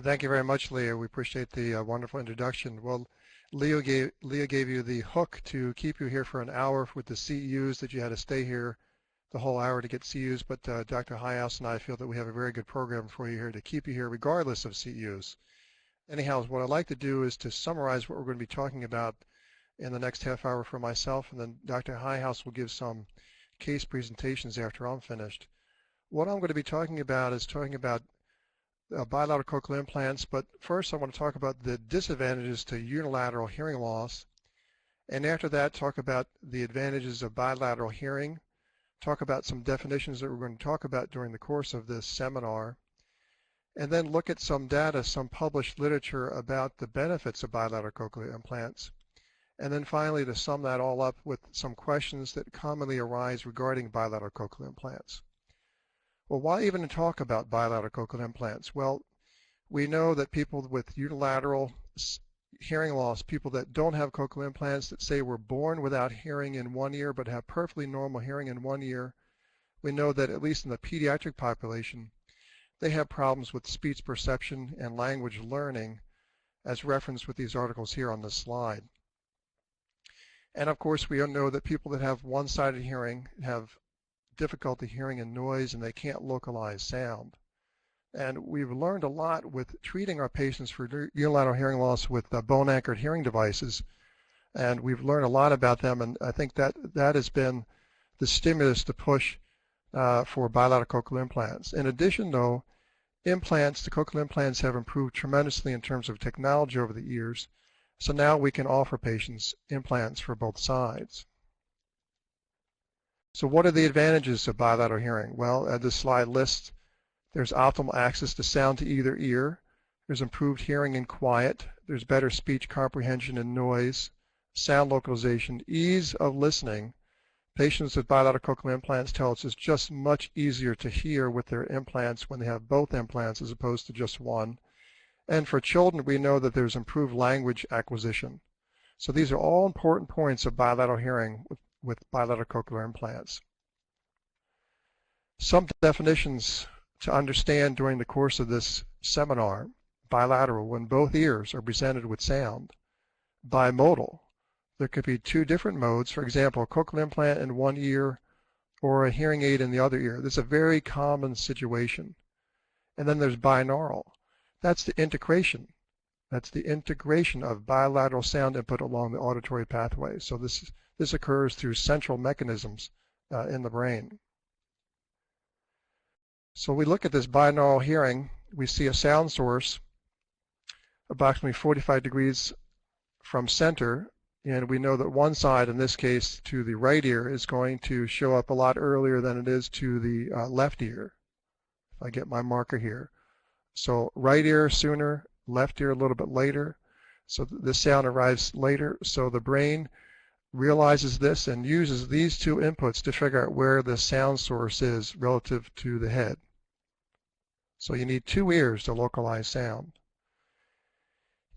Thank you very much, Leah. We appreciate the wonderful introduction. Well, Leah gave you the hook to keep you here for an hour with the CEUs, that you had to stay here the whole hour to get CEUs, but Dr. Highhouse and I feel that we have a very good program for you here to keep you here regardless of CEUs. Anyhow, what I'd like to do is to summarize what we're going to be talking about in the next half hour for myself, and then Dr. Highhouse will give some case presentations after I'm finished. What I'm going to be talking about is bilateral cochlear implants, but first I want to talk about the disadvantages to unilateral hearing loss, and after that talk about the advantages of bilateral hearing, talk about some definitions that we're going to talk about during the course of this seminar, and then look at some data, some published literature about the benefits of bilateral cochlear implants, and then finally to sum that all up with some questions that commonly arise regarding bilateral cochlear implants. Well, why even talk about bilateral cochlear implants? Well, we know that people with unilateral hearing loss, people that don't have cochlear implants, that say were born without hearing in one ear but have perfectly normal hearing in one ear, we know that at least in the pediatric population, they have problems with speech perception and language learning, as referenced with these articles here on this slide. And of course, we know that people that have one-sided hearing have difficulty hearing in noise, and they can't localize sound. And we've learned a lot with treating our patients for unilateral hearing loss with bone-anchored hearing devices, and we've learned a lot about them, and I think that has been the stimulus to push for bilateral cochlear implants. In addition, though, the cochlear implants have improved tremendously in terms of technology over the years, so now we can offer patients implants for both sides. So what are the advantages of bilateral hearing? Well, this slide lists there's optimal access to sound to either ear, there's improved hearing in quiet, there's better speech comprehension in noise, sound localization, ease of listening. Patients with bilateral cochlear implants tell us it's just much easier to hear with their implants when they have both implants as opposed to just one. And for children, we know that there's improved language acquisition. So these are all important points of bilateral hearing with bilateral cochlear implants. Some definitions to understand during the course of this seminar: bilateral, when both ears are presented with sound. Bimodal, there could be two different modes, for example, a cochlear implant in one ear or a hearing aid in the other ear. This is a very common situation. And then there's binaural. That's the integration. That's the integration of bilateral sound input along the auditory pathway. So this occurs through central mechanisms in the brain. So we look at this binaural hearing, we see a sound source approximately 45 degrees from center, and we know that one side, in this case to the right ear, is going to show up a lot earlier than it is to the left ear. If I get my marker here. So right ear sooner, left ear a little bit later. So the sound arrives later. So the brain realizes this and uses these two inputs to figure out where the sound source is relative to the head. So you need two ears to localize sound.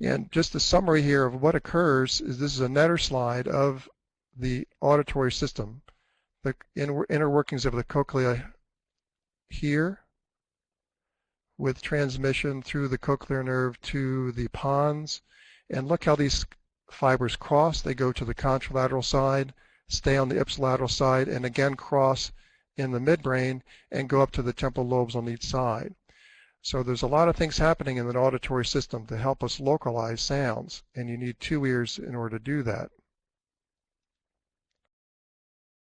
And just a summary here of what occurs is this is a netter slide of the auditory system, the inner workings of the cochlea here, with transmission through the cochlear nerve to the pons. And look how these fibers cross. They go to the contralateral side, stay on the ipsilateral side, and again cross in the midbrain and go up to the temporal lobes on each side. So there's a lot of things happening in the auditory system to help us localize sounds, and you need two ears in order to do that.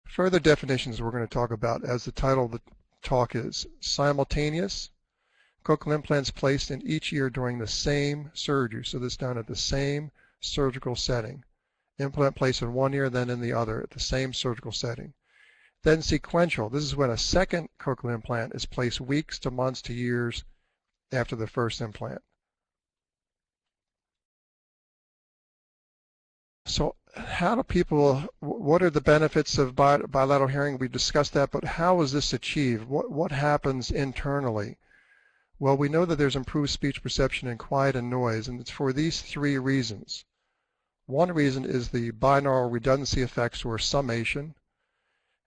Further definitions we're going to talk about, as the title of the talk is: simultaneous, cochlear implants placed in each ear during the same surgery. So this done at the same surgical setting. Implant placed in one ear, then in the other at the same surgical setting. Then sequential. This is when a second cochlear implant is placed weeks to months to years after the first implant. So how do people, what are the benefits of bilateral hearing? We discussed that, but how is this achieved? What happens internally? Well, we know that there's improved speech perception in quiet and noise, and it's for these three reasons. One reason is the binaural redundancy effects, or summation,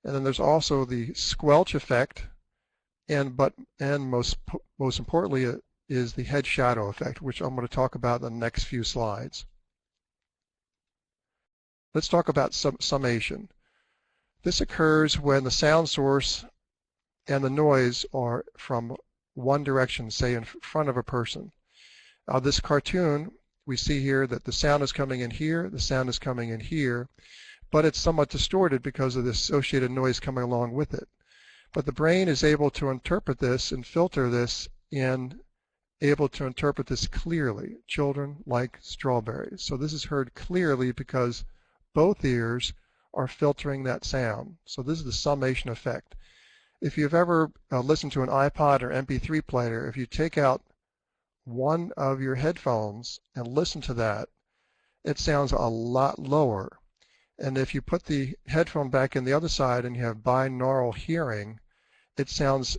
and then there's also the squelch effect, and most importantly is the head shadow effect, which I'm going to talk about in the next few slides. Let's talk about summation. This occurs when the sound source and the noise are from one direction, say in front of a person. This cartoon, we see here that the sound is coming in here, the sound is coming in here, but it's somewhat distorted because of the associated noise coming along with it. But the brain is able to interpret this and filter this and able to interpret this clearly. Children like strawberries. So this is heard clearly because both ears are filtering that sound. So this is the summation effect. If you've ever listened to an iPod or MP3 player, if you take out one of your headphones and listen to that, it sounds a lot lower. And if you put the headphone back in the other side and you have binaural hearing, it sounds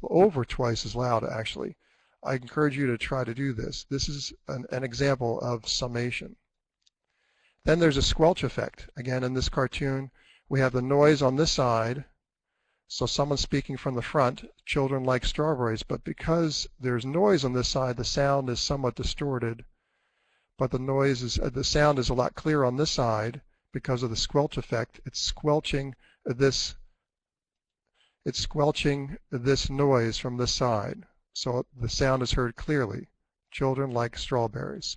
over twice as loud, actually. I encourage you to try to do this. This is an example of summation. Then there's a squelch effect. Again, in this cartoon, we have the noise on this side. So someone's speaking from the front, children like strawberries, but because there's noise on this side, the sound is somewhat distorted. But the sound is a lot clearer on this side because of the squelch effect. It's squelching this noise from this side. So the sound is heard clearly. Children like strawberries.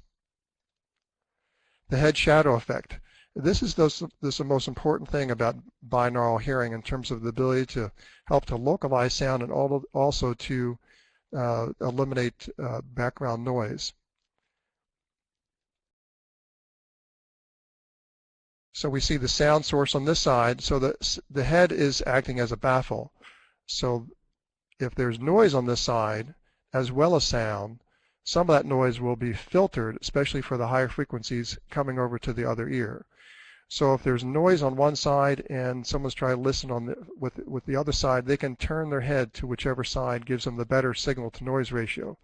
The head shadow effect. This is the most important thing about binaural hearing in terms of the ability to help to localize sound and also to eliminate background noise. So we see the sound source on this side, so the head is acting as a baffle. So if there's noise on this side, as well as sound, some of that noise will be filtered, especially for the higher frequencies coming over to the other ear. So if there's noise on one side and someone's trying to listen with the other side, they can turn their head to whichever side gives them the better signal-to-noise ratio.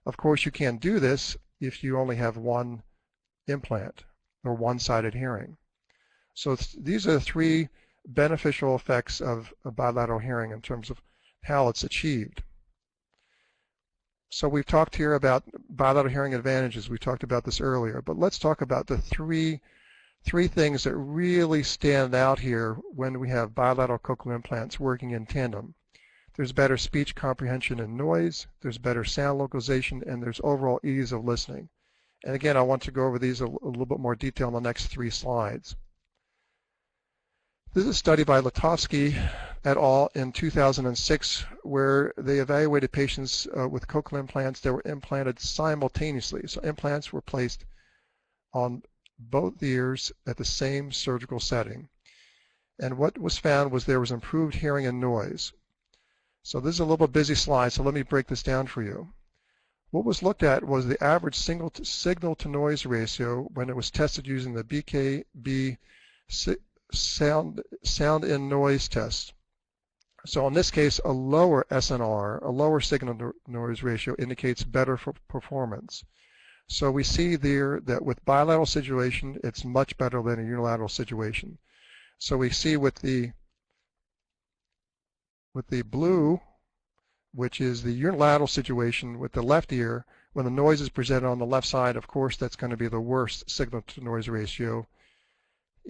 Of course, you can't do this if you only have one implant or one-sided hearing. So these are the three beneficial effects of bilateral hearing in terms of how it's achieved. So we've talked here about bilateral hearing advantages. We talked about this earlier, but let's talk about the three things that really stand out here when we have bilateral cochlear implants working in tandem. There's better speech comprehension and noise, there's better sound localization, and there's overall ease of listening. And again, I want to go over these a little bit more detail in the next 3 slides. This is a study by Latovsky et al. In 2006 where they evaluated patients with cochlear implants that were implanted simultaneously. So implants were placed on both ears at the same surgical setting. And what was found was there was improved hearing and noise. So this is a little busy slide, so let me break this down for you. What was looked at was the average signal-to-noise ratio when it was tested using the BKB sound in noise test. So in this case, a lower SNR, a lower signal-to-noise ratio, indicates better performance. So we see there that with bilateral situation, it's much better than a unilateral situation. So we see with the blue, which is the unilateral situation with the left ear, when the noise is presented on the left side, of course, that's going to be the worst signal-to-noise ratio.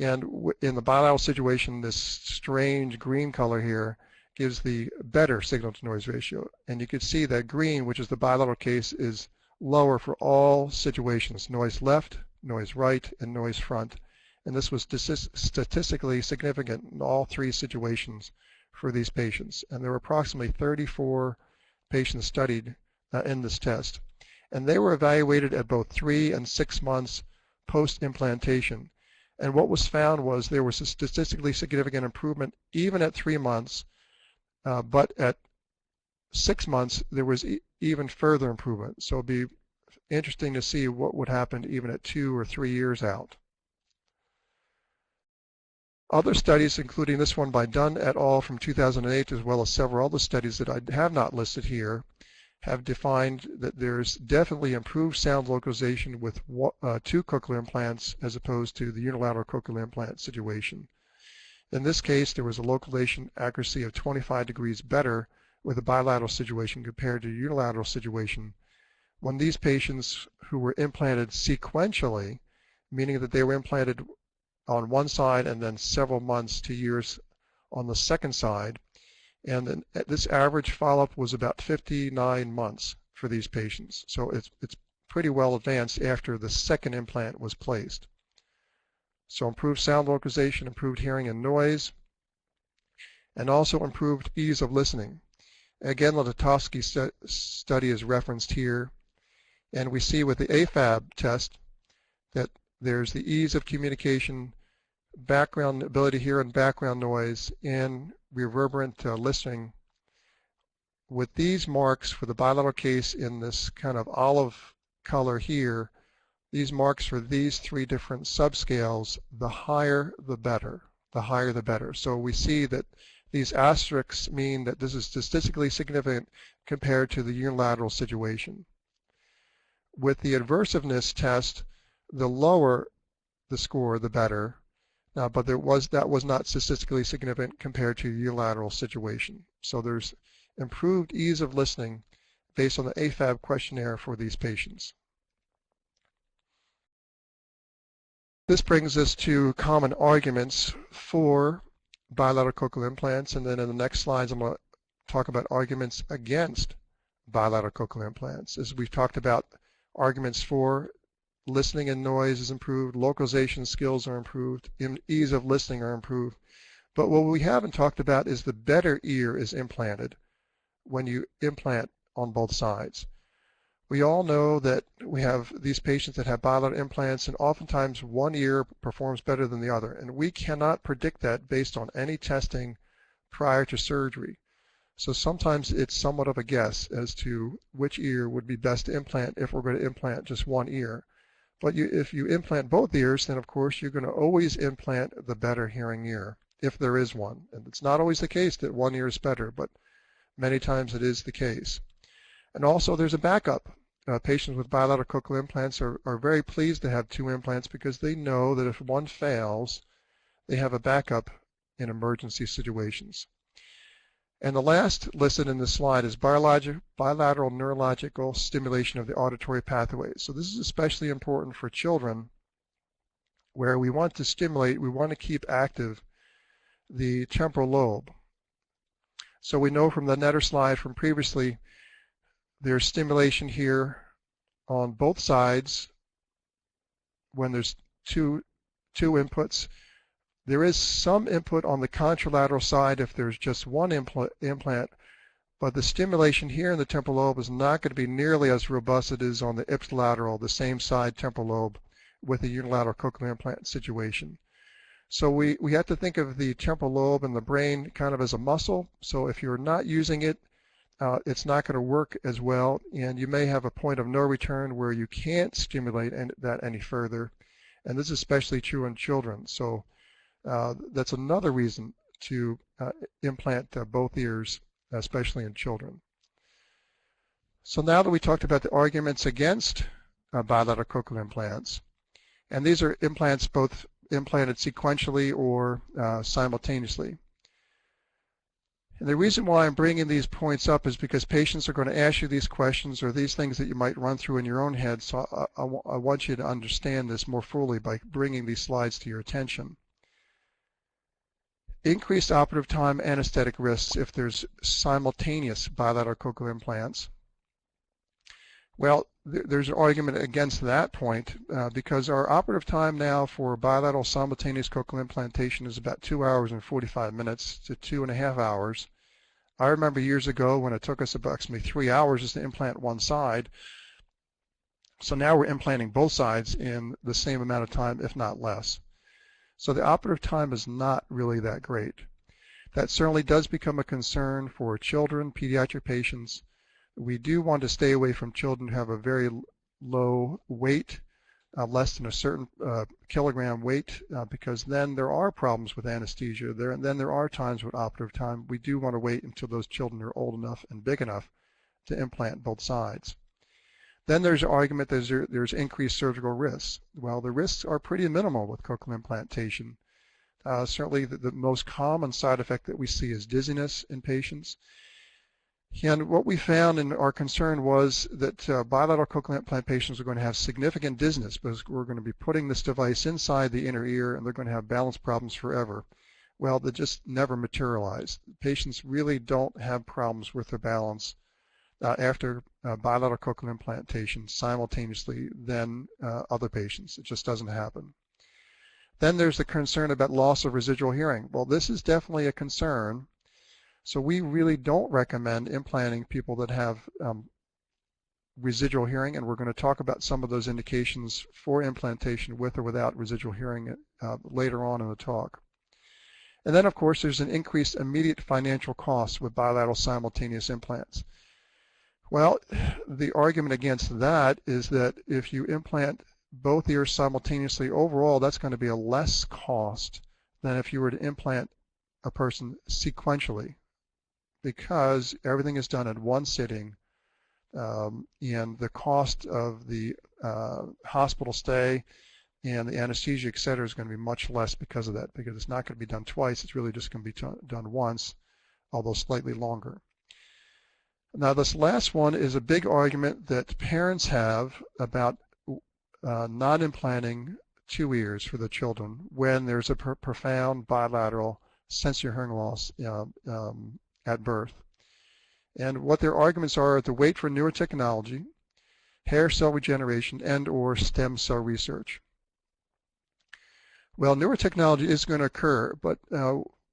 And in the bilateral situation, this strange green color here gives the better signal-to-noise ratio. And you can see that green, which is the bilateral case, is lower for all situations: noise left, noise right, and noise front. And this was statistically significant in all 3 situations for these patients. And there were approximately 34 patients studied in this test. And they were evaluated at both 3 and 6 months post-implantation. And what was found was there was a statistically significant improvement even at 3 months, but at 6 months there was even further improvement. So it would be interesting to see what would happen even at 2 or 3 years out. Other studies, including this one by Dunn et al. From 2008, as well as several other studies that I have not listed here, have defined that there's definitely improved sound localization with 2 cochlear implants as opposed to the unilateral cochlear implant situation. In this case, there was a localization accuracy of 25 degrees better with a bilateral situation compared to a unilateral situation when these patients who were implanted sequentially, meaning that they were implanted on one side and then several months to years on the second side, and then this average follow-up was about 59 months for these patients. So it's pretty well advanced after the second implant was placed. So improved sound localization, improved hearing and noise, and also improved ease of listening. Again, the Lutovsky study is referenced here, and we see with the AFAB test that there's the ease of communication, background ability to hear and background noise, and reverberant listening. With these marks for the bilateral case in this kind of olive color here, these marks for these three different subscales, the higher the better. The higher the better. So we see that these asterisks mean that this is statistically significant compared to the unilateral situation. With the adversiveness test, the lower the score, the better. But that was not statistically significant compared to the unilateral situation. So there's improved ease of listening based on the AFAB questionnaire for these patients. This brings us to common arguments for bilateral cochlear implants, and then in the next slides I'm going to talk about arguments against bilateral cochlear implants. As we've talked about, arguments for listening and noise is improved, localization skills are improved, ease of listening are improved. But what we haven't talked about is the better ear is implanted when you implant on both sides. We all know that we have these patients that have bilateral implants, and oftentimes one ear performs better than the other, and we cannot predict that based on any testing prior to surgery. So sometimes it's somewhat of a guess as to which ear would be best to implant if we're going to implant just one ear. But if you implant both ears, then of course you're going to always implant the better hearing ear, if there is one. And it's not always the case that one ear is better, but many times it is the case. And also there's a backup. Patients with bilateral cochlear implants are very pleased to have two implants because they know that if one fails, they have a backup in emergency situations. And the last listed in this slide is bilateral neurological stimulation of the auditory pathways. So this is especially important for children where we want to stimulate, we want to keep active the temporal lobe. So we know from the Netter slide from previously, there's stimulation here on both sides when there's two inputs. There is some input on the contralateral side if there's just one implant, but the stimulation here in the temporal lobe is not going to be nearly as robust as it is on the ipsilateral, the same side temporal lobe, with a unilateral cochlear implant situation. So we have to think of the temporal lobe and the brain kind of as a muscle. So if you're not using it, it's not going to work as well, and you may have a point of no return where you can't stimulate that any further, and this is especially true in children. So that's another reason to implant both ears, especially in children. So now that we talked about the arguments against bilateral cochlear implants, and these are implants both implanted sequentially or simultaneously. And the reason why I'm bringing these points up is because patients are going to ask you these questions or these things that you might run through in your own head, so I want you to understand this more fully by bringing these slides to your attention. Increased operative time anesthetic risks if there's simultaneous bilateral cochlear implants. Well, there's an argument against that point because our operative time now for bilateral simultaneous cochlear implantation is about 2 hours and 45 minutes to 2.5 hours. I remember years ago when it took us approximately 3 hours just to implant one side. So now we're implanting both sides in the same amount of time, if not less. So the operative time is not really that great. That certainly does become a concern for children, pediatric patients. We do want to stay away from children who have a very low weight, less than a certain kilogram weight, because then there are problems with anesthesia. Then there are times with operative time. We do want to wait until those children are old enough and big enough to implant both sides. Then there's an argument that there's increased surgical risks. Well, the risks are pretty minimal with cochlear implantation. Certainly the most common side effect that we see is dizziness in patients. And what we found and our concern was that bilateral cochlear implant patients are going to have significant dizziness because we're going to be putting this device inside the inner ear and they're going to have balance problems forever. Well, that just never materialized. Patients really don't have problems with their balance after bilateral cochlear implantation simultaneously than other patients. It just doesn't happen. Then there's the concern about loss of residual hearing. Well, this is definitely a concern. So we really don't recommend implanting people that have residual hearing, and we're going to talk about some of those indications for implantation with or without residual hearing later on in the talk. And then, of course, there's an increased immediate financial cost with bilateral simultaneous implants. Well, the argument against that is that if you implant both ears simultaneously, overall, that's going to be a less cost than if you were to implant a person sequentially, because everything is done in one sitting, and the cost of the hospital stay and the anesthesia, et cetera, is going to be much less because of that, because it's not going to be done twice. It's really just going to be done once, although slightly longer. Now, this last one is a big argument that parents have about not implanting two ears for the children when there's a profound bilateral sensory hearing loss at birth. And what their arguments are to wait for newer technology, hair cell regeneration, and or stem cell research. Well, newer technology is going to occur, but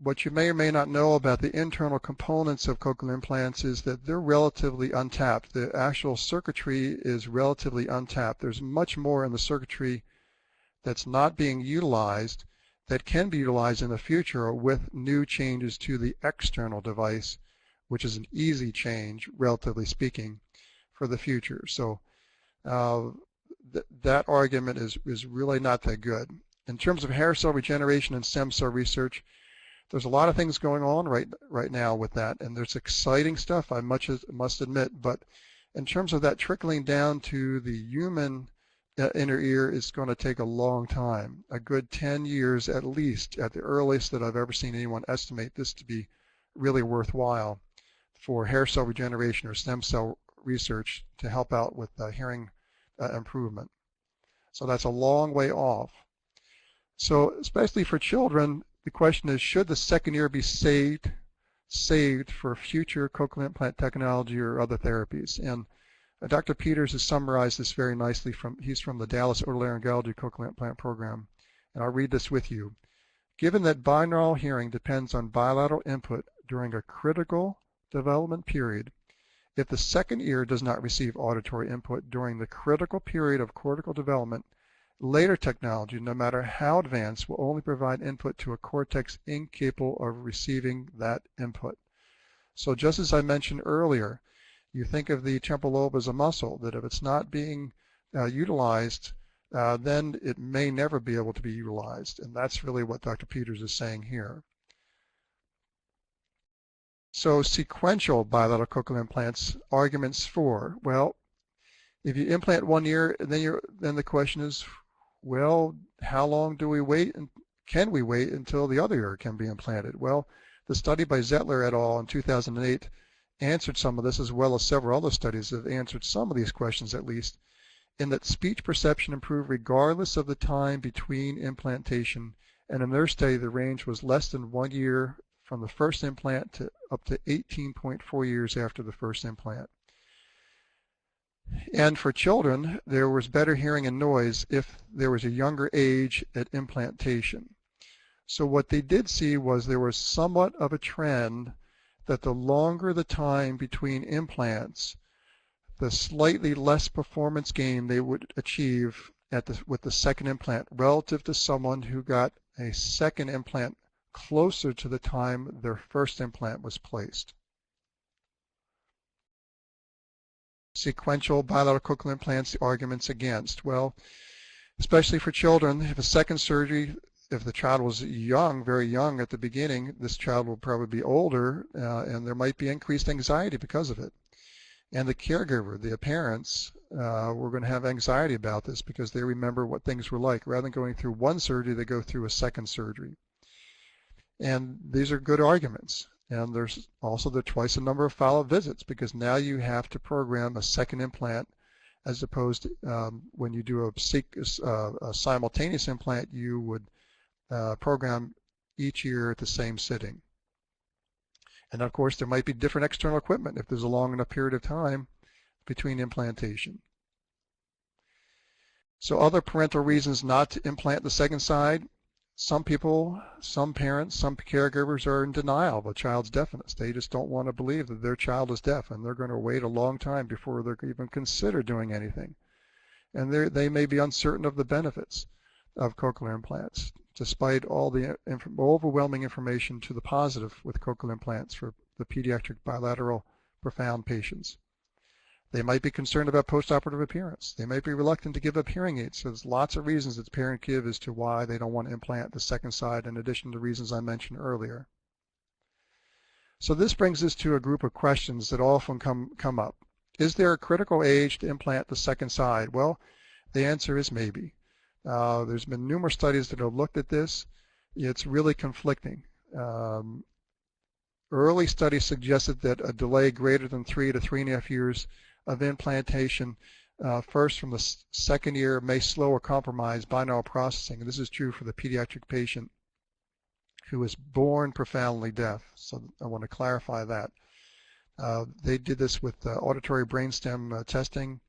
what you may or may not know about the internal components of cochlear implants is that they're relatively untapped. The actual circuitry is relatively untapped. There's much more in the circuitry that's not being utilized that can be utilized in the future with new changes to the external device, which is an easy change, relatively speaking, for the future. So that argument is really not that good. In terms of hair cell regeneration and stem cell research, there's a lot of things going on right now with that, and there's exciting stuff, I must admit, but in terms of that trickling down to the human inner ear is going to take a long time, a good 10 years at least, at the earliest that I've ever seen anyone estimate this to be really worthwhile for hair cell regeneration or stem cell research to help out with hearing improvement. So that's a long way off. So especially for children, the question is, should the second ear be saved for future cochlear implant technology or other therapies? And Dr. Peters has summarized this very nicely. He's from the Dallas Otolaryngology Cochlear Implant Program, and I'll read this with you. Given that binaural hearing depends on bilateral input during a critical development period, if the second ear does not receive auditory input during the critical period of cortical development, later technology, no matter how advanced, will only provide input to a cortex incapable of receiving that input. So just as I mentioned earlier, you think of the temporal lobe as a muscle, that if it's not being utilized, then it may never be able to be utilized. And that's really what Dr. Peters is saying here. So sequential bilateral cochlear implants, arguments for, well, if you implant one ear, then the question is, well, how long do we wait, and can we wait until the other ear can be implanted? Well, the study by Zettler et al. In 2008 answered some of this, as well as several other studies have answered some of these questions at least, in that speech perception improved regardless of the time between implantation, and in their study the range was less than 1 year from the first implant to up to 18.4 years after the first implant. And for children, there was better hearing and noise if there was a younger age at implantation. So what they did see was there was somewhat of a trend that the longer the time between implants, the slightly less performance gain they would achieve with the second implant relative to someone who got a second implant closer to the time their first implant was placed. Sequential bilateral cochlear implants, the arguments against. Well, especially for children, if a second surgery, if the child was young, very young at the beginning, this child will probably be older, and there might be increased anxiety because of it. And the caregiver, the parents, were going to have anxiety about this because they remember what things were like. Rather than going through one surgery, they go through a second surgery. And these are good arguments. And there's also the twice the number of follow-up visits, because now you have to program a second implant, as opposed to when you do a simultaneous implant, you would program each year at the same sitting. And of course, there might be different external equipment if there's a long enough period of time between implantation. So other parental reasons not to implant the second side: some people, some parents, some caregivers are in denial of a child's deafness. They just don't want to believe that their child is deaf, and they're going to wait a long time before they're even consider doing anything. And they may be uncertain of the benefits of cochlear implants, despite all the overwhelming information to the positive with cochlear implants for the pediatric bilateral profound patients. They might be concerned about postoperative appearance. They might be reluctant to give up hearing aids. So there's lots of reasons that the parent give as to why they don't want to implant the second side, in addition to reasons I mentioned earlier. So this brings us to a group of questions that often come up. Is there a critical age to implant the second side? Well, the answer is maybe. There's been numerous studies that have looked at this. It's really conflicting. Early studies suggested that a delay greater than 3 to 3.5 years of implantation, first from the second year, may slow or compromise binaural processing. And this is true for the pediatric patient who was born profoundly deaf. So I want to clarify that. They did this with auditory brainstem testing,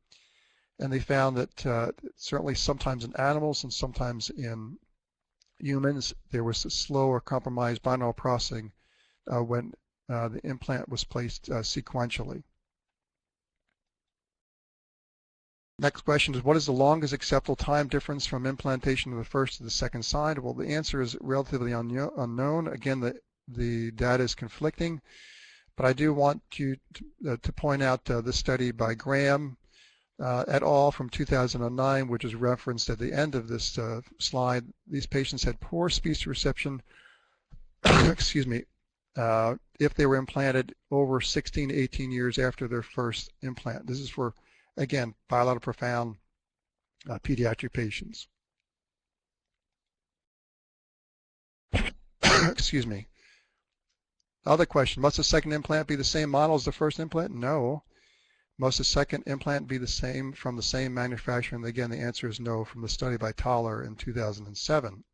and they found that certainly sometimes in animals and sometimes in humans, there was a slow or compromised binaural processing when the implant was placed sequentially. Next question is, what is the longest acceptable time difference from implantation of the first to the second side? Well, the answer is relatively unknown. Again, the data is conflicting, but I do want you to point out the study by Graham et al. From 2009, which is referenced at the end of this slide. These patients had poor speech reception excuse me, if they were implanted over 16 to 18 years after their first implant. This is for, again, bilateral profound pediatric patients. Excuse me. Other question, must the second implant be the same model as the first implant? No. Must the second implant be the same from the same manufacturer? And again, the answer is no, from the study by Thaler in 2007.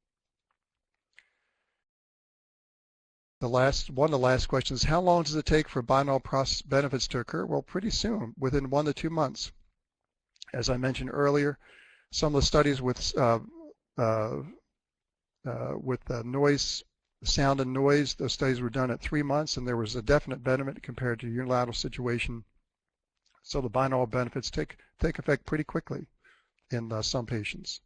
One of the last questions, how long does it take for binaural process benefits to occur? Well, pretty soon, within 1 to 2 months. As I mentioned earlier, some of the studies with noise, sound and noise, those studies were done at 3 months, and there was a definite benefit compared to unilateral situation. So the binaural benefits take effect pretty quickly in some patients.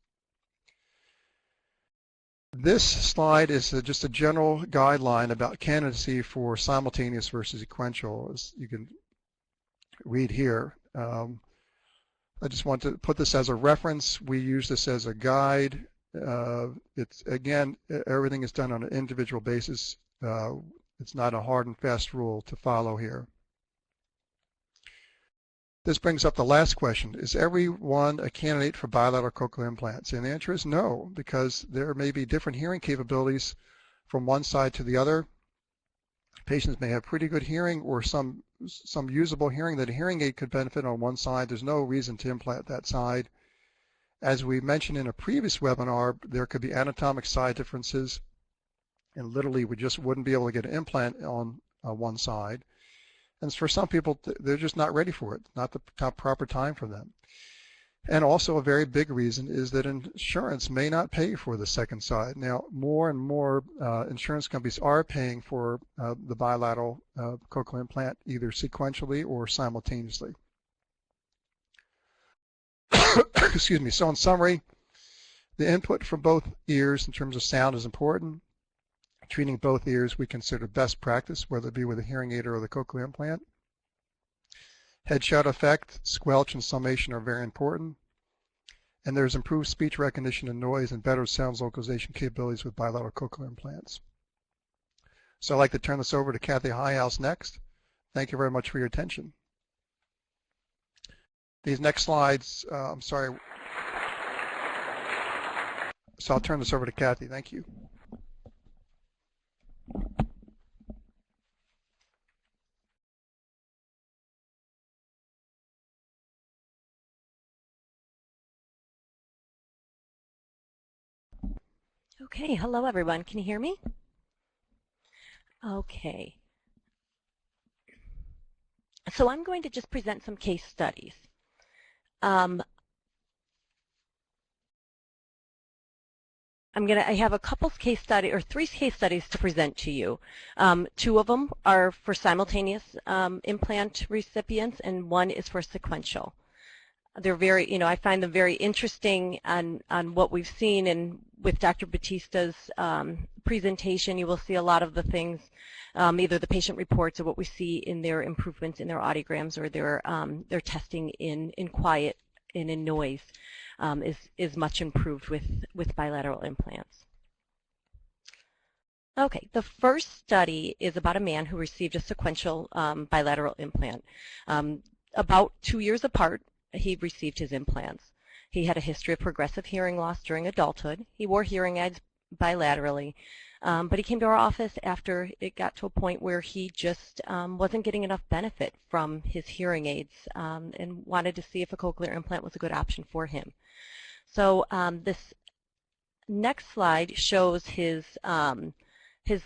This slide is just a general guideline about candidacy for simultaneous versus sequential, as you can read here. I just want to put this as a reference. We use this as a guide. It's, again, everything is done on an individual basis. It's not a hard and fast rule to follow here. This brings up the last question. Is everyone a candidate for bilateral cochlear implants? And the answer is no, because there may be different hearing capabilities from one side to the other. Patients may have pretty good hearing or some usable hearing that a hearing aid could benefit on one side. There's no reason to implant that side. As we mentioned in a previous webinar, there could be anatomic side differences, and literally we just wouldn't be able to get an implant on one side. And for some people, they're just not ready for it, not the proper time for them. And also a very big reason is that insurance may not pay for the second side. Now, more and more insurance companies are paying for the bilateral cochlear implant, either sequentially or simultaneously. Excuse me. So in summary, the input from both ears in terms of sound is important. Treating both ears we consider best practice, whether it be with a hearing aid or the cochlear implant. Headshot effect, squelch, and summation are very important. And there's improved speech recognition and noise and better sound localization capabilities with bilateral cochlear implants. So I'd like to turn this over to Kathy Highhouse next. Thank you very much for your attention. These next slides, I'm sorry. So I'll turn this over to Kathy. Thank you. Okay, hello everyone. Can you hear me? Okay. So I'm going to just present some case studies. I have a couple case study or 3 case studies to present to you. 2 of them are for simultaneous implant recipients, and 1 is for sequential. They're very, I find them very interesting on what we've seen, and with Dr. Batista's presentation, you will see a lot of the things, either the patient reports or what we see in their improvements in their audiograms or their testing in quiet and in noise is much improved with bilateral implants. Okay, the first study is about a man who received a sequential bilateral implant. About 2 years apart, he received his implants. He had a history of progressive hearing loss during adulthood. He wore hearing aids bilaterally, but he came to our office after it got to a point where he just wasn't getting enough benefit from his hearing aids and wanted to see if a cochlear implant was a good option for him. So this next slide shows his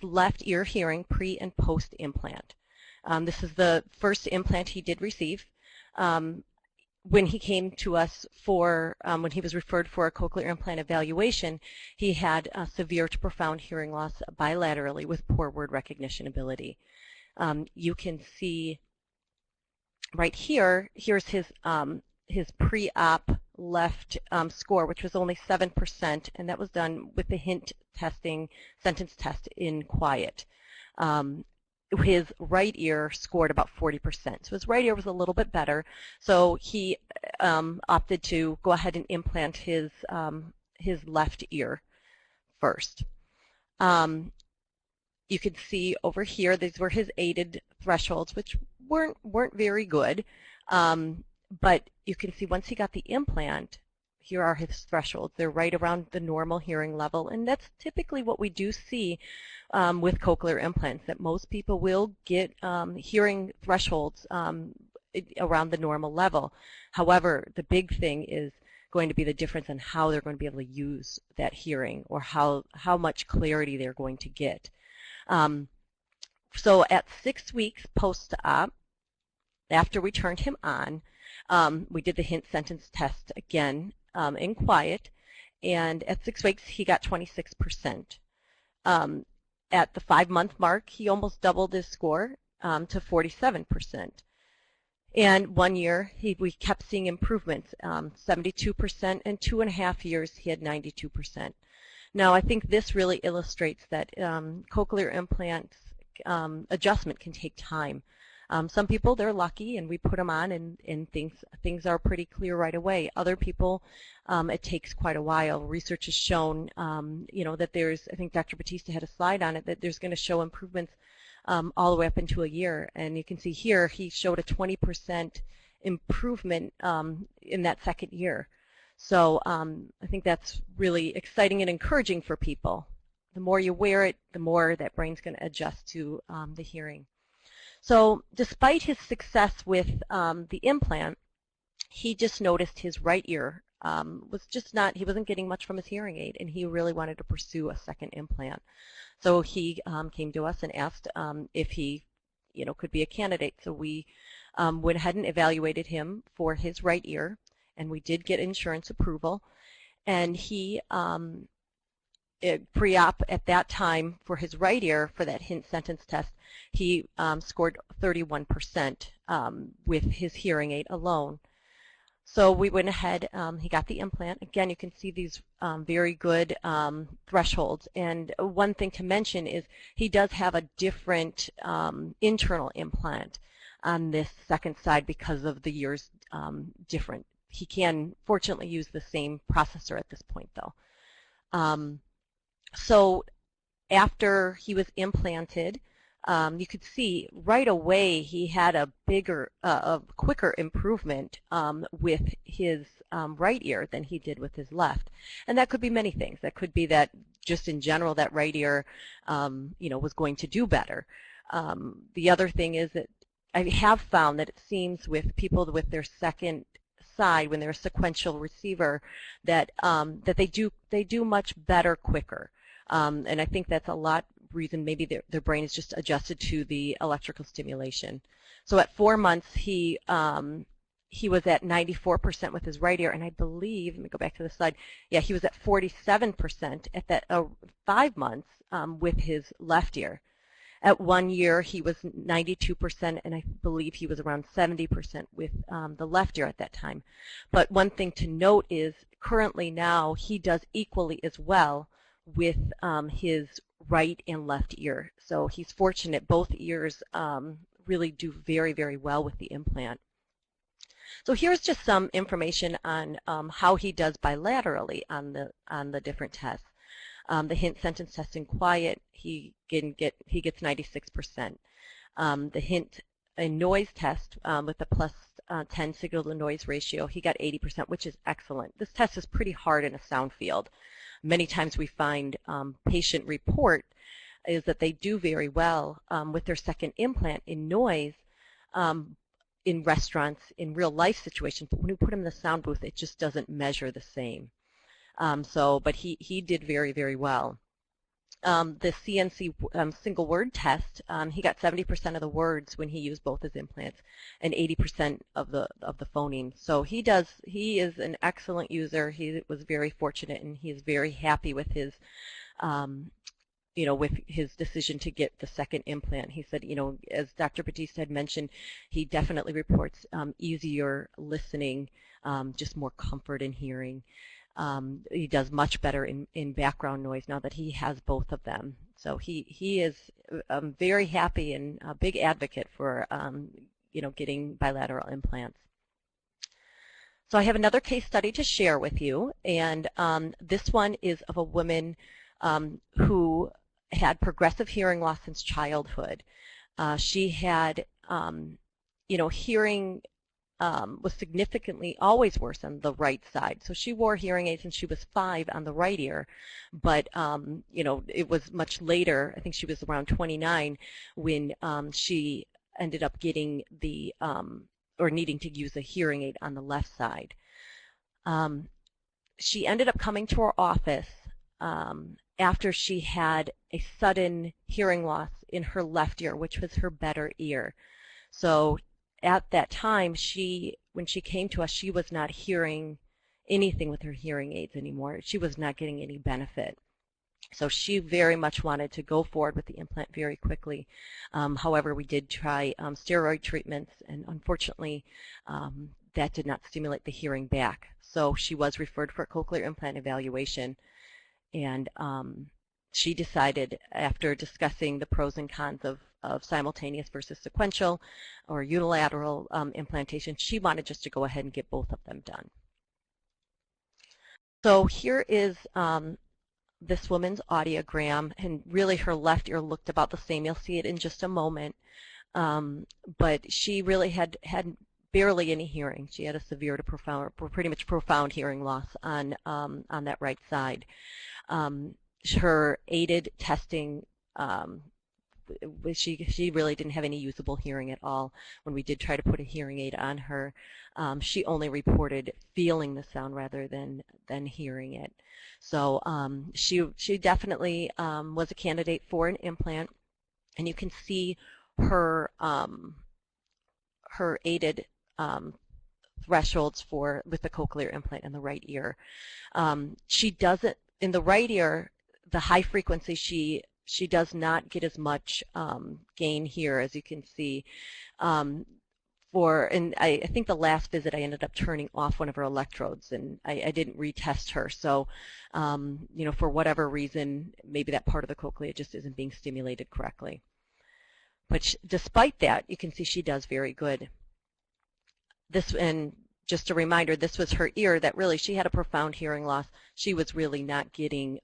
left ear hearing pre and post implant. This is the first implant he did receive. When he came to us for, when he was referred for a cochlear implant evaluation, he had severe to profound hearing loss bilaterally with poor word recognition ability. You can see right here, here's his pre-op left score, which was only 7%, and that was done with the hint testing, sentence test in quiet. His right ear scored about 40%. So his right ear was a little bit better. So he opted to go ahead and implant his left ear first. You can see over here, these were his aided thresholds, which weren't very good. But you can see once he got the implant, here are his thresholds. They're right around the normal hearing level, and that's typically what we do see with cochlear implants, that most people will get hearing thresholds around the normal level. However, the big thing is going to be the difference in how they're going to be able to use that hearing, or how much clarity they're going to get. So at 6 weeks post-op, after we turned him on, we did the hint sentence test again in quiet, and at 6 weeks he got 26%. At the 5-month mark, he almost doubled his score to 47%. And 1 year, we kept seeing improvements, 72%, and 2.5 years he had 92%. Now, I think this really illustrates that cochlear implants adjustment can take time. Some people, they're lucky, and we put them on, and things are pretty clear right away. Other people, it takes quite a while. Research has shown, that there's, I think Dr. Batista had a slide on it, that there's going to show improvements all the way up into a year. And you can see here, he showed a 20% improvement in that 2nd year. So I think that's really exciting and encouraging for people. The more you wear it, the more that brain's going to adjust to the hearing. So despite his success with the implant, he just noticed his right ear was just not, he wasn't getting much from his hearing aid, and he really wanted to pursue a 2nd implant. So he came to us and asked if he, could be a candidate. So we went ahead and evaluated him for his right ear, and we did get insurance approval. And he pre-op at that time for his right ear for that hint sentence test, he scored 31% with his hearing aid alone. So we went ahead, he got the implant. Again, you can see these very good thresholds. And one thing to mention is he does have a different internal implant on this 2nd side because of the years different. He can fortunately use the same processor at this point, though. So after he was implanted, you could see right away he had a quicker improvement with his right ear than he did with his left. And that could be many things. That could be that just in general that right ear, was going to do better. The other thing is that I have found that it seems with people with their 2nd side, when they're a sequential receiver, that that they do much better quicker. And I think that's a lot reason maybe their brain is just adjusted to the electrical stimulation. So at 4 months, he was at 94% with his right ear, and I believe, let me go back to the slide, yeah, he was at 47% at that 5 months with his left ear. At 1 year, he was 92%, and I believe he was around 70% with the left ear at that time. But one thing to note is currently now he does equally as well with his right and left ear. So he's fortunate. Both ears really do very, very well with the implant. So here's just some information on how he does bilaterally on the different tests. The hint sentence test in quiet, he gets 96%. The hint and noise test with the plus 10 signal to noise ratio, he got 80%, which is excellent. This test is pretty hard in a sound field. Many times we find patient report is that they do very well with their second implant in noise in restaurants, in real life situations, but when we put them in the sound booth, it just doesn't measure the same. But he did very, very well. The CNC single word test, he got 70% of the words when he used both his implants, and 80% of the phonemes. So he is an excellent user. He was very fortunate, and he is very happy with his with his decision to get the second implant. He said, as Dr. Batiste had mentioned, he definitely reports easier listening, just more comfort in hearing. He does much better in background noise now that he has both of them. So he is very happy and a big advocate for getting bilateral implants. So I have another case study to share with you, and this one is of a woman who had progressive hearing loss since childhood. She had, hearing was significantly always worse on the right side. So she wore hearing aids since she was 5 on the right ear, but it was much later. I think she was around 29 when she ended up getting or needing to use a hearing aid on the left side. She ended up coming to our office after she had a sudden hearing loss in her left ear, which was her better ear. So at that time, when she came to us, she was not hearing anything with her hearing aids anymore. She was not getting any benefit. So she very much wanted to go forward with the implant very quickly. However, we did try steroid treatments, and unfortunately, that did not stimulate the hearing back. So she was referred for a cochlear implant evaluation, and she decided, after discussing the pros and cons of simultaneous versus sequential or unilateral implantation, she wanted just to go ahead and get both of them done. So here is this woman's audiogram, and really her left ear looked about the same. You'll see it in just a moment. But she really had barely any hearing. She had a severe to profound, or pretty much profound hearing loss on that right side. Her aided testing, she really didn't have any usable hearing at all. When we did try to put a hearing aid on her, she only reported feeling the sound rather than hearing it. So she definitely was a candidate for an implant, and you can see her her aided thresholds with the cochlear implant in the right ear. She doesn't, in the right ear, the high frequency, she does not get as much gain here, as you can see. And I think the last visit I ended up turning off one of her electrodes, and I didn't retest her. So, for whatever reason, maybe that part of the cochlea just isn't being stimulated correctly. But despite that, you can see she does very good. And just a reminder, this was her ear that really, she had a profound hearing loss. She was really not getting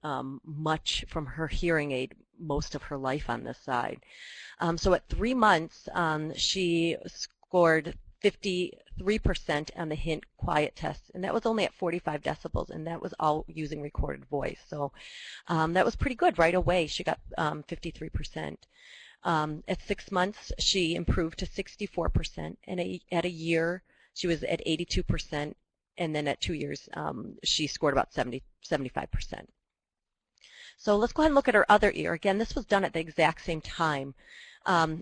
much from her hearing aid most of her life on this side. So at 3 months, she scored 53% on the hint quiet test, and that was only at 45 decibels, and that was all using recorded voice. So that was pretty good right away. She got 53%. At 6 months, she improved to 64%, and at a year, she was at 82%, and then at 2 years, she scored about 75%. So let's go ahead and look at her other ear. Again, this was done at the exact same time.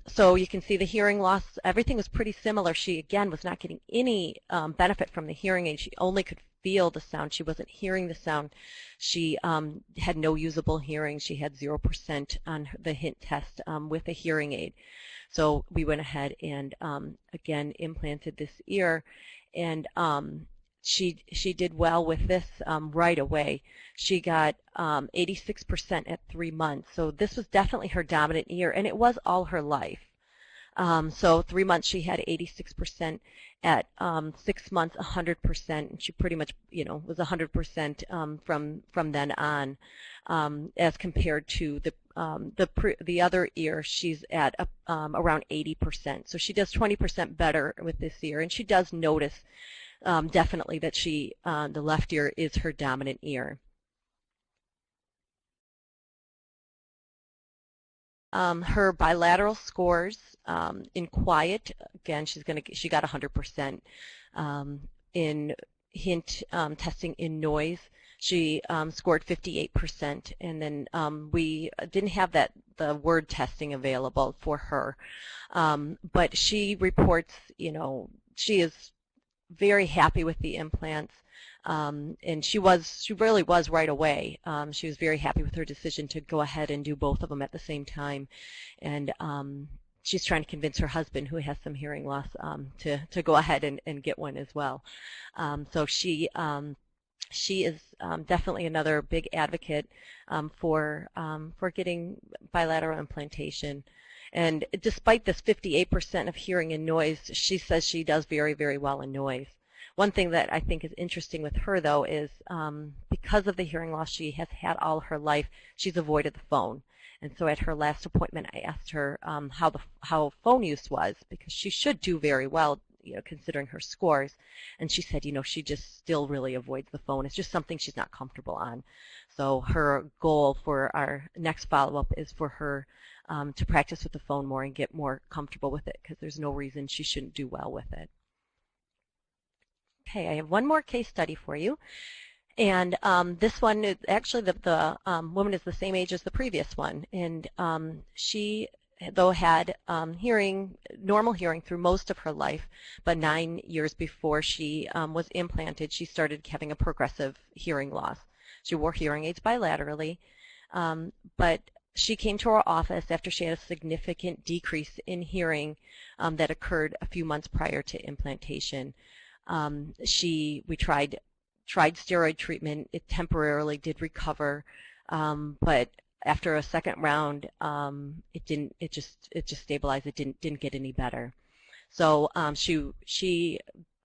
So you can see the hearing loss, everything was pretty similar. She, again, was not getting any benefit from the hearing aid. She only could feel the sound. She wasn't hearing the sound. She had no usable hearing. She had 0% on the hint test with a hearing aid. So we went ahead and, again, implanted this ear. And she did well with this right away. She got 86% at 3 months. So this was definitely her dominant ear, and it was all her life. So 3 months she had 86%. At 6 months, 100%. And she pretty much, was 100% from then on. As compared to the other ear, she's at around 80%. So she does 20% better with this ear, and she does notice definitely that the left ear is her dominant ear. Her bilateral scores in quiet, again, she got 100%. In hint testing in noise, she scored 58%, and then we didn't have the word testing available for her, but she reports, she is very happy with the implants. And she really was right away. She was very happy with her decision to go ahead and do both of them at the same time. And she's trying to convince her husband, who has some hearing loss, to go ahead and get one as well. So she is definitely another big advocate for getting bilateral implantation. And despite this 58% of hearing in noise, she says she does very, very well in noise. One thing that I think is interesting with her, though, is because of the hearing loss she has had all her life, she's avoided the phone. And so at her last appointment, I asked her how phone use was, because she should do very well, considering her scores. And she said, she just still really avoids the phone. It's just something she's not comfortable on. So her goal for our next follow-up is for her to practice with the phone more and get more comfortable with it, because there's no reason she shouldn't do well with it. Okay, I have one more case study for you. And this one is actually the woman is the same age as the previous one. And she, though, had normal hearing through most of her life, but 9 years before she was implanted, she started having a progressive hearing loss. She wore hearing aids bilaterally, but she came to our office after she had a significant decrease in hearing that occurred a few months prior to implantation. We tried steroid treatment. It temporarily did recover, but after a second round, it just stabilized. It didn't get any better. So she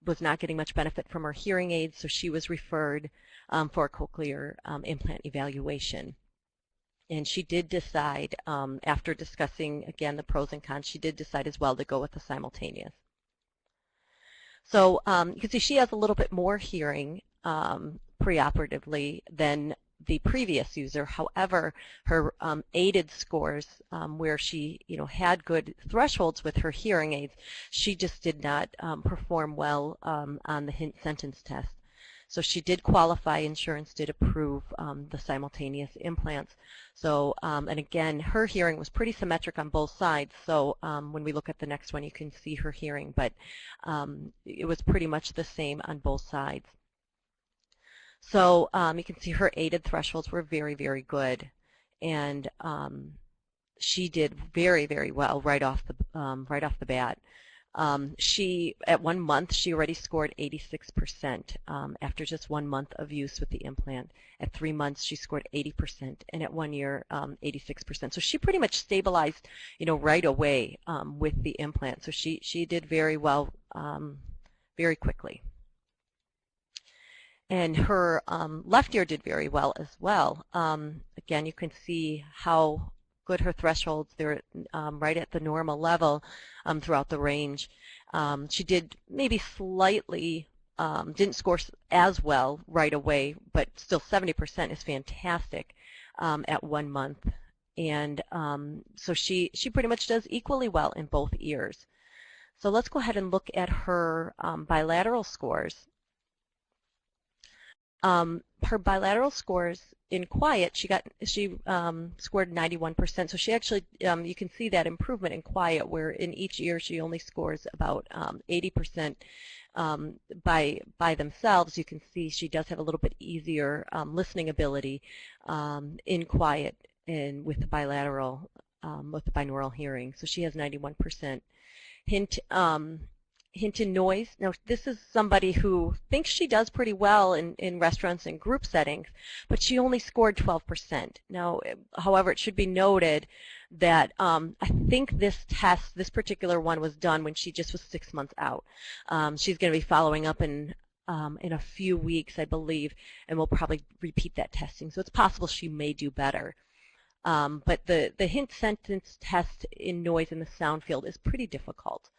was not getting much benefit from her hearing aids, so she was referred for a cochlear implant evaluation. And she did decide, after discussing, again, the pros and cons, she did decide as well to go with the Simultaneous. So you can see she has a little bit more hearing preoperatively than the previous user. However, her aided scores, where she had good thresholds with her hearing aids, she just did not perform well on the hint sentence test. So she did qualify. Insurance did approve the Simultaneous implants. So, and again, her hearing was pretty symmetric on both sides. So when we look at the next one, you can see her hearing, but it was pretty much the same on both sides. So you can see her aided thresholds were very, very good, and she did very, very well right off the bat. At 1 month, she already scored 86% after just 1 month of use with the implant. At 3 months, she scored 80%, and at 1 year, 86%. So she pretty much stabilized, right away with the implant. So she did very well, very quickly. And her left ear did very well as well. Again, you can see how good her thresholds. They're right at the normal level throughout the range. She did maybe slightly, didn't score as well right away, but still 70% is fantastic at 1 month. And so she pretty much does equally well in both ears. So let's go ahead and look at her bilateral scores. Her bilateral scores in quiet, she scored 91%. So she actually, you can see that improvement in quiet, where in each ear she only scores about 80% by themselves. You can see she does have a little bit easier listening ability in quiet and with the bilateral, with the binaural hearing. So she has 91%. Hint in noise. Now, this is somebody who thinks she does pretty well in restaurants and group settings, but she only scored 12%. Now, however, it should be noted that I think this test, this particular one, was done when she just was 6 months out. She's going to be following up in a few weeks, I believe, and we'll probably repeat that testing. So it's possible she may do better. But the hint sentence test in noise in the sound field is pretty difficult.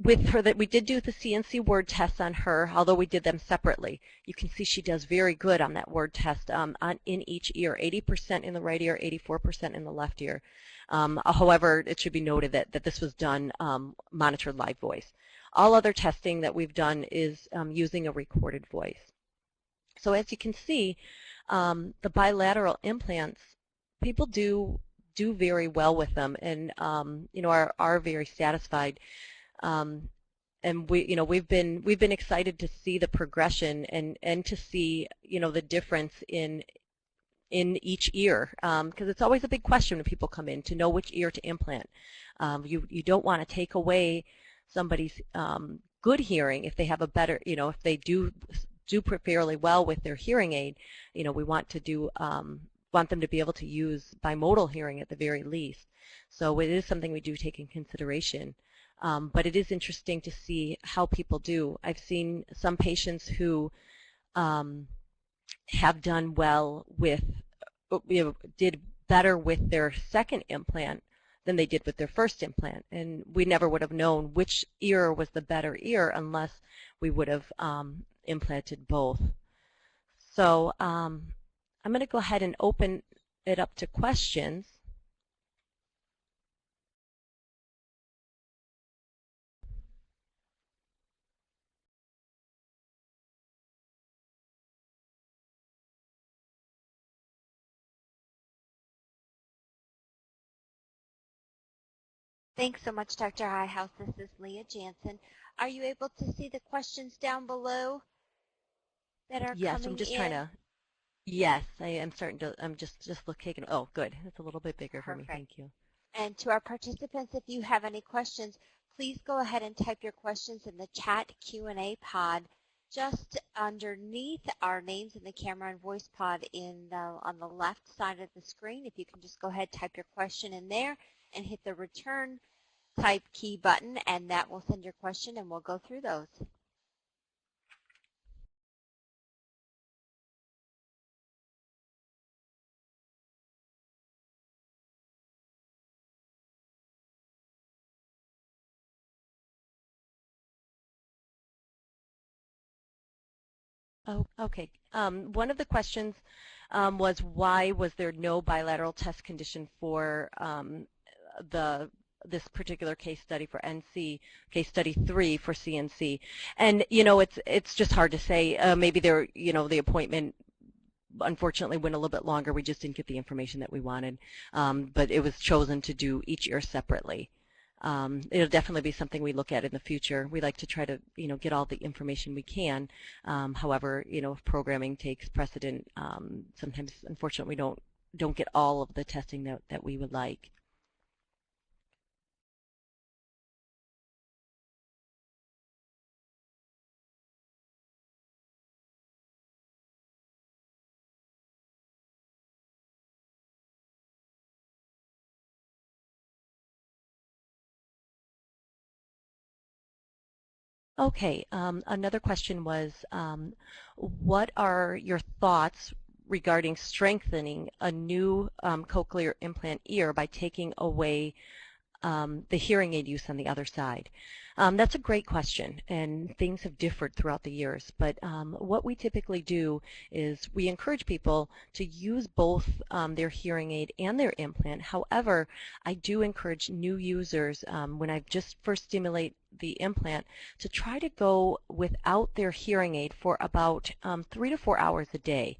With her, that we did do the CNC word test on her, although we did them separately. You can see she does very good on that word test in each ear, 80% in the right ear, 84% in the left ear. However, it should be noted that this was done monitored live voice. All other testing that we've done is using a recorded voice. So as you can see, the bilateral implants, people do very well with them, and are very satisfied. And we've been excited to see the progression and to see the difference in each ear, because it's always a big question when people come in to know which ear to implant. You don't want to take away somebody's good hearing if they have a better, if they do fairly well with their hearing aid. We want to want them to be able to use bimodal hearing at the very least. So it is something we do take in consideration. But it is interesting to see how people do. I've seen some patients who have done well with, did better with their second implant than they did with their first implant. And we never would have known which ear was the better ear unless we would have implanted both. So I'm going to go ahead and open it up to questions. Thanks so much, Dr. Highhouse. This is Leah Jansen. Are you able to see the questions down below that are yes, coming in? I'm just trying to. Yes, I am starting to. I'm just looking. Oh, good. It's a little bit bigger for me. Thank you. And to our participants, if you have any questions, please go ahead and type your questions in the chat Q&A pod just underneath our names in the camera and voice pod on the left side of the screen. If you can just go ahead, type your question in there and hit the return type key button, and that will send your question, and we'll go through those. Oh, okay. One of the questions was, why was there no bilateral test condition for this particular case study for NC, case study 3 for CNC? And it's just hard to say. Maybe the appointment unfortunately went a little bit longer. We just didn't get the information that we wanted, but it was chosen to do each ear separately. It'll definitely be something we look at in the future. We like to try to, get all the information we can. However, if programming takes precedent, sometimes, unfortunately, we don't get all of the testing that we would like. Okay, another question was, what are your thoughts regarding strengthening a new cochlear implant ear by taking away the hearing aid use on the other side? That's a great question, and things have differed throughout the years. But what we typically do is we encourage people to use both their hearing aid and their implant. However, I do encourage new users, when I just first stimulate the implant, to try to go without their hearing aid for about 3 to 4 hours a day.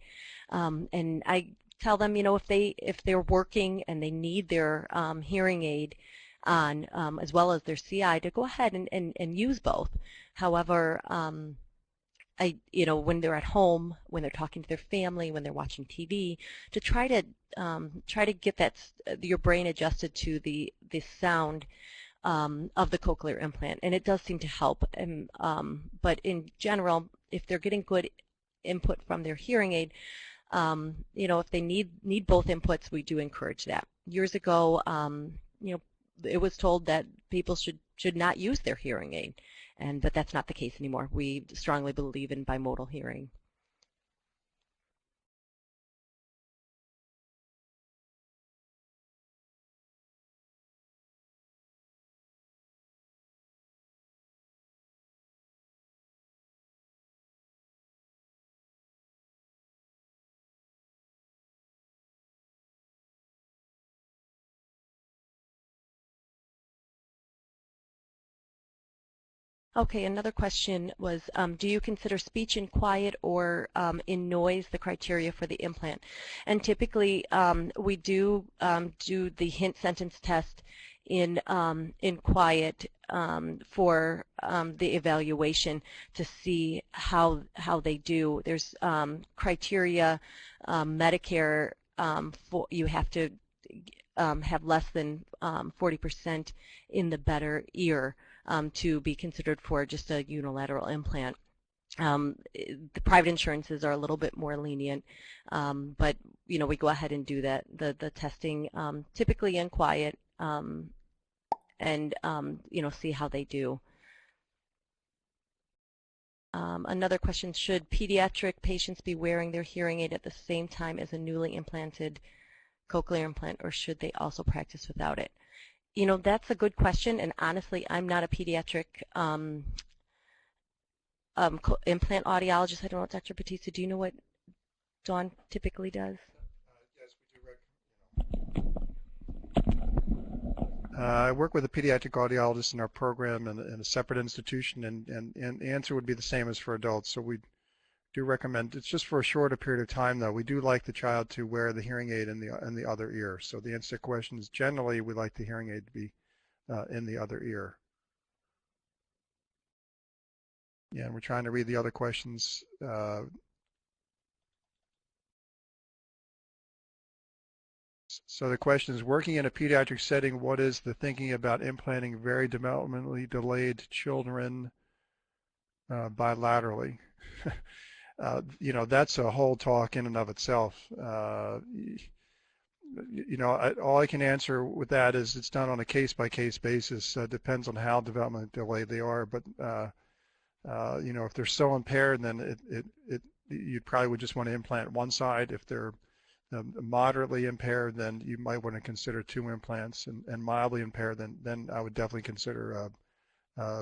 And I tell them, if they're working and they need their hearing aid on, as well as their CI, to go ahead and use both. However, when they're at home, when they're talking to their family, when they're watching TV, to try to get your brain adjusted to the sound of the cochlear implant, and it does seem to help. But in general, if they're getting good input from their hearing aid, if they need both inputs, we do encourage that. Years ago, it was told that people should not use their hearing aid, but that's not the case anymore. We strongly believe in bimodal hearing. Okay, another question was, do you consider speech in quiet or in noise the criteria for the implant? And typically, we do the hint sentence test in quiet for the evaluation to see how they do. There's criteria, Medicare, you have to have less than 40% in the better ear to be considered for just a unilateral implant. The private insurances are a little bit more lenient, but we go ahead and do the testing typically in quiet, and see how they do. Another question: should pediatric patients be wearing their hearing aid at the same time as a newly implanted cochlear implant, or should they also practice without it? That's a good question, and honestly, I'm not a pediatric implant audiologist. I don't know, Dr. Batista, do you know what Dawn typically does? Yes, we do. I work with a pediatric audiologist in our program in a separate institution, and the answer would be the same as for adults. So we do recommend, it's just for a shorter period of time though. We do like the child to wear the hearing aid in the other ear. So the answer to the question is generally we like the hearing aid to be in the other ear. Yeah, and we're trying to read the other questions. So the question is, working in a pediatric setting, what is the thinking about implanting very developmentally delayed children bilaterally? That's a whole talk in and of itself. All I can answer with that is it's done on a case-by-case basis. Depends on how developmentally delayed they are. But if they're so impaired, then you probably would just want to implant one side. If they're moderately impaired, then you might want to consider 2 implants, and mildly impaired, then I would definitely consider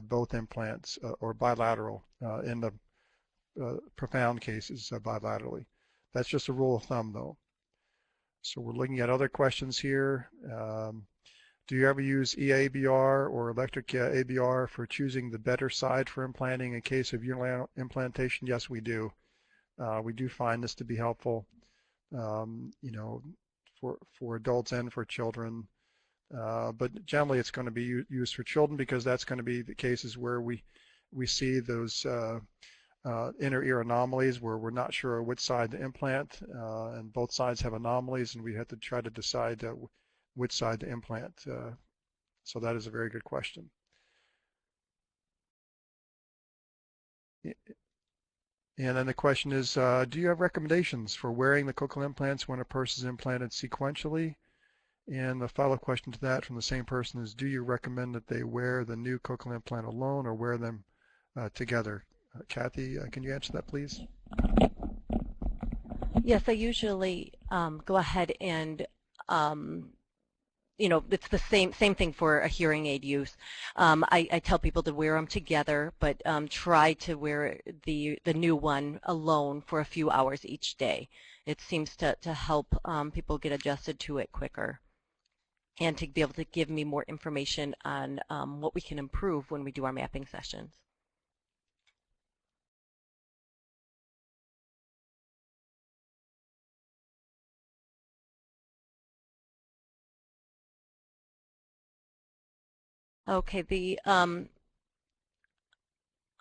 both implants or bilateral in the profound cases bilaterally. That's just a rule of thumb, though. So we're looking at other questions here. Do you ever use EABR or electric ABR for choosing the better side for implanting in case of unilateral implantation? Yes, we do. We do find this to be helpful, for adults and for children. But generally, it's going to be used for children because that's going to be the cases where we see those inner ear anomalies where we're not sure which side to implant, and both sides have anomalies, and we have to try to decide which side to implant. So that is a very good question. And then the question is, do you have recommendations for wearing the cochlear implants when a person is implanted sequentially? And the follow-up question to that from the same person is, do you recommend that they wear the new cochlear implant alone or wear them together? Kathy, can you answer that, please? Yes, I usually go ahead and it's the same thing for a hearing aid use. I tell people to wear them together, but try to wear the new one alone for a few hours each day. It seems to help people get adjusted to it quicker, and to be able to give me more information on what we can improve when we do our mapping sessions. Okay, I'm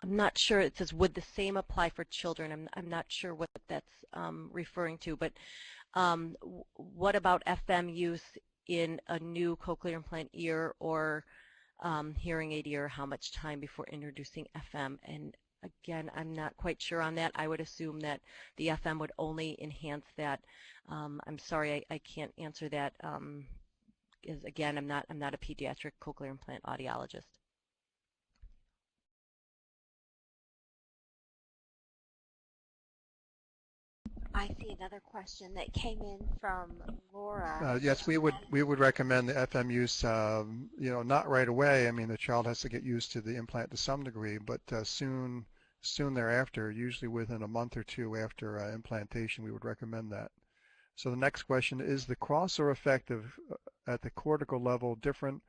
not sure. It says, would the same apply for children? I'm not sure what that's referring to, but what about FM use in a new cochlear implant ear or hearing aid ear? How much time before introducing FM? And again, I'm not quite sure on that. I would assume that the FM would only enhance that. I'm sorry, I can't answer that. Because again, I'm not a pediatric cochlear implant audiologist. I see another question that came in from Laura. Yes, we would recommend the FM use, not right away. I mean, the child has to get used to the implant to some degree, but soon thereafter, usually within a month or two after implantation, we would recommend that. So the next question is the crossover effect at the cortical level different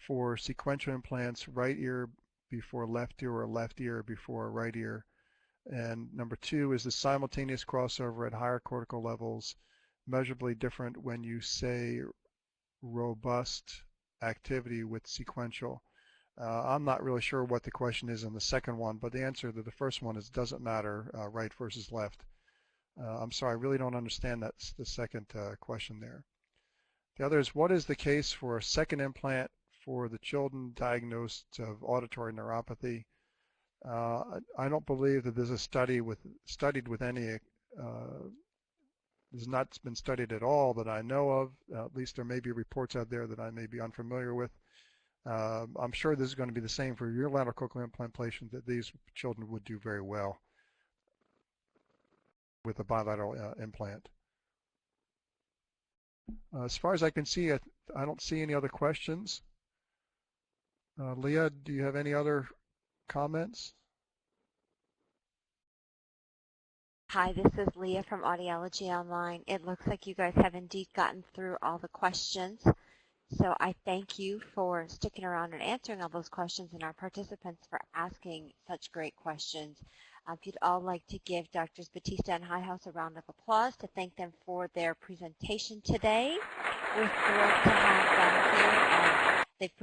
for sequential implants, right ear before left ear or left ear before right ear? And number two, is the simultaneous crossover at higher cortical levels measurably different when you say robust activity with sequential? I'm not really sure what the question is on the second one, but the answer to the first one is doesn't matter, right versus left. I'm sorry, I really don't understand the second question there. The other is, what is the case for a second implant for the children diagnosed of auditory neuropathy? I don't believe that there's a studied with any, has not been studied at all that I know of. At least there may be reports out there that I may be unfamiliar with. I'm sure this is going to be the same for unilateral cochlear implantation, that these children would do very well with a bilateral implant. As far as I can see, I don't see any other questions. Leah, do you have any other comments? Hi, this is Leah from Audiology Online. It looks like you guys have indeed gotten through all the questions. So I thank you for sticking around and answering all those questions, and our participants for asking such great questions. If you'd all like to give Drs. Batista and Highhouse a round of applause to thank them for their presentation today. We're thrilled to have them here, and they've put